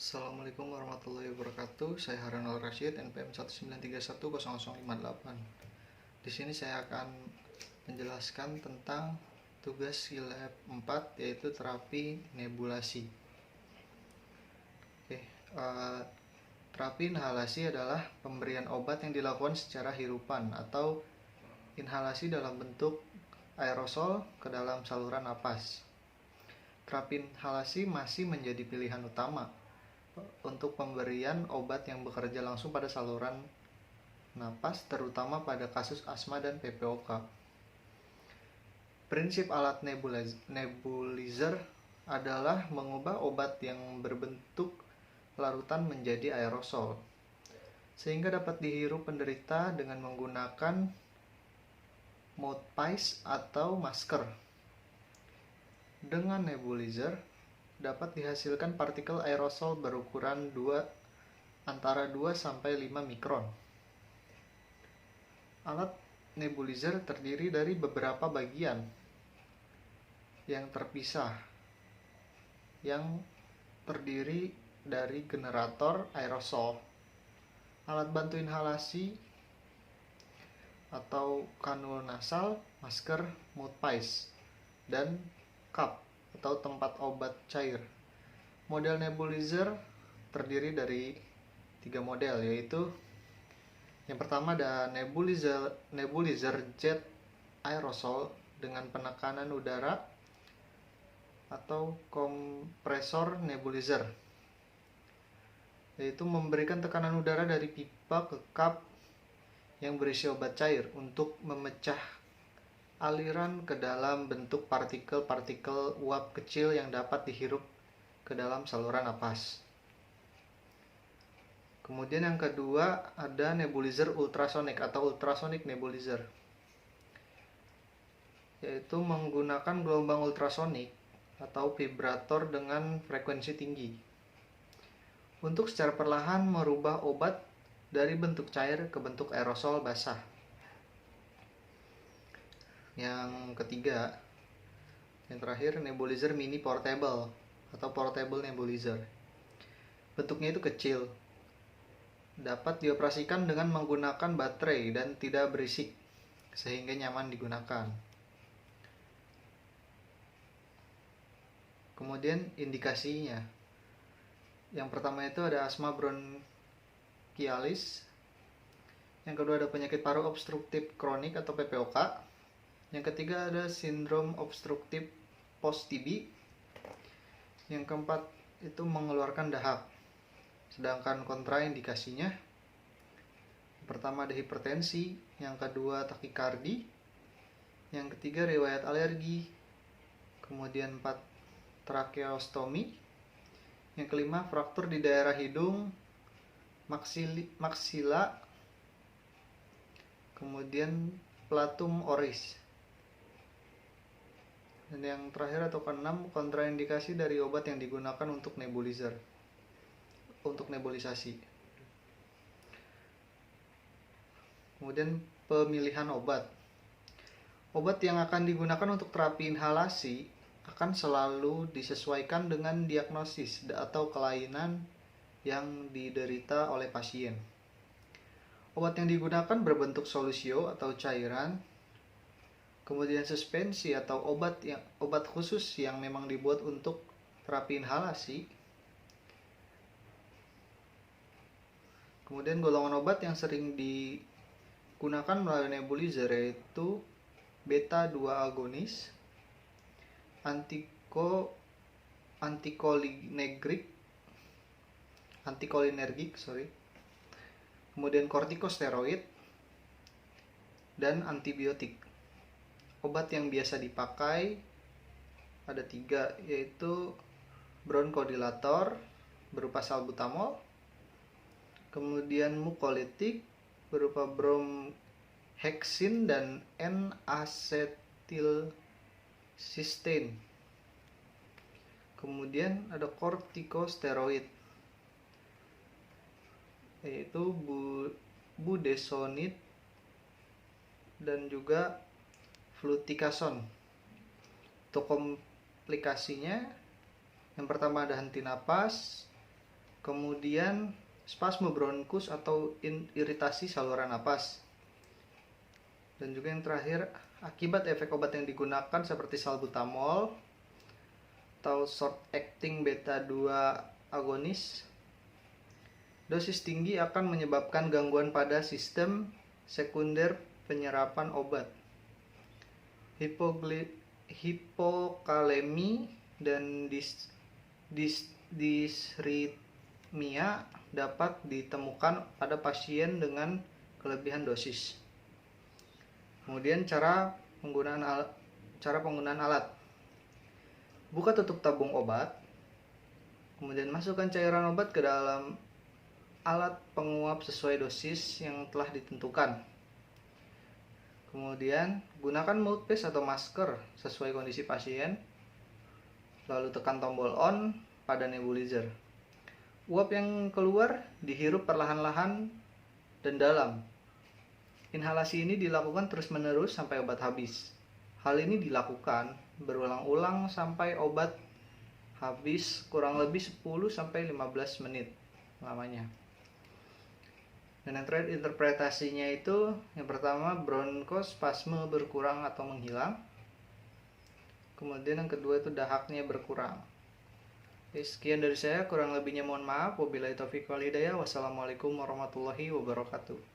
Assalamualaikum warahmatullahi wabarakatuh. Saya Harun Al Rashid, NPM 193100058. Di sini saya akan menjelaskan tentang tugas Lab 4, yaitu terapi nebulasi. Terapi inhalasi adalah pemberian obat yang dilakukan secara hirupan atau inhalasi dalam bentuk aerosol ke dalam saluran napas. Terapi inhalasi masih menjadi pilihan utama untuk pemberian obat yang bekerja langsung pada saluran napas, terutama pada kasus asma dan PPOK. Prinsip alat nebulizer adalah mengubah obat yang berbentuk larutan menjadi aerosol, sehingga dapat dihirup penderita dengan menggunakan mouthpiece atau masker. Dengan nebulizer dapat dihasilkan partikel aerosol berukuran antara 2-5 mikron. Alat nebulizer terdiri dari beberapa bagian yang terpisah, yang terdiri dari generator aerosol, alat bantu inhalasi atau kanul nasal, masker, mouthpiece, dan cup atau tempat obat cair. Model nebulizer terdiri dari 3 model, yaitu yang pertama ada nebulizer jet aerosol dengan penekanan udara atau kompresor nebulizer, yaitu memberikan tekanan udara dari pipa ke cup yang berisi obat cair untuk memecah aliran ke dalam bentuk partikel-partikel uap kecil yang dapat dihirup ke dalam saluran napas. Kemudian yang kedua ada nebulizer ultrasonik atau ultrasonic nebulizer, yaitu menggunakan gelombang ultrasonik atau vibrator dengan frekuensi tinggi untuk secara perlahan merubah obat dari bentuk cair ke bentuk aerosol basah. Yang ketiga, yang terakhir, nebulizer mini portable atau portable nebulizer. Bentuknya itu kecil, dapat dioperasikan dengan menggunakan baterai dan tidak berisik, sehingga nyaman digunakan. Kemudian indikasinya, yang pertama itu ada asma bronkialis, yang kedua ada penyakit paru obstruktif kronik atau PPOK, yang ketiga ada sindrom obstruktif post-TB, yang keempat itu mengeluarkan dahak. Sedangkan kontraindikasinya, yang pertama ada hipertensi, yang kedua takikardi, yang ketiga riwayat alergi, kemudian 4 tracheostomi, yang kelima fraktur di daerah hidung, maksila, kemudian platum oris. Dan yang terakhir atau keenam, kontraindikasi dari obat yang digunakan untuk nebulisasi. Kemudian pemilihan obat. Obat yang akan digunakan untuk terapi inhalasi akan selalu disesuaikan dengan diagnosis atau kelainan yang diderita oleh pasien. Obat yang digunakan berbentuk solusio atau cairan, kemudian suspensi atau obat khusus yang memang dibuat untuk terapi inhalasi. Kemudian golongan obat yang sering digunakan melalui nebulizer yaitu beta 2 agonis, antikolinergik, kemudian kortikosteroid, dan antibiotik. Obat yang biasa dipakai ada 3, yaitu bronkodilator berupa salbutamol, kemudian mukolitik berupa bromhexin dan N-asetilcysteine. Kemudian ada kortikosteroid, yaitu budesonide dan juga fluticasone. Untuk komplikasinya, yang pertama ada henti napas, Kemudian spasme bronkus atau iritasi saluran napas. Dan juga yang terakhir, akibat efek obat yang digunakan seperti salbutamol atau short acting beta 2 agonis, dosis tinggi akan menyebabkan gangguan pada sistem sekunder penyerapan obat, hipokalemi, dan disritmia dapat ditemukan pada pasien dengan kelebihan dosis. Kemudian cara penggunaan alat. Buka tutup tabung obat, kemudian masukkan cairan obat ke dalam alat penguap sesuai dosis yang telah ditentukan. Kemudian gunakan mouthpiece atau masker sesuai kondisi pasien. Lalu tekan tombol on pada nebulizer. Uap yang keluar dihirup perlahan-lahan dan dalam. Inhalasi ini dilakukan terus-menerus sampai obat habis. Hal ini dilakukan berulang-ulang sampai obat habis, kurang lebih 10-15 menit lamanya. Dan yang terakhir interpretasinya itu, yang pertama bronkospasme berkurang atau menghilang. Kemudian yang kedua itu dahaknya berkurang. Sekian dari saya, kurang lebihnya mohon maaf. Wabillahi taufiq wal hidayah. Wassalamualaikum warahmatullahi wabarakatuh.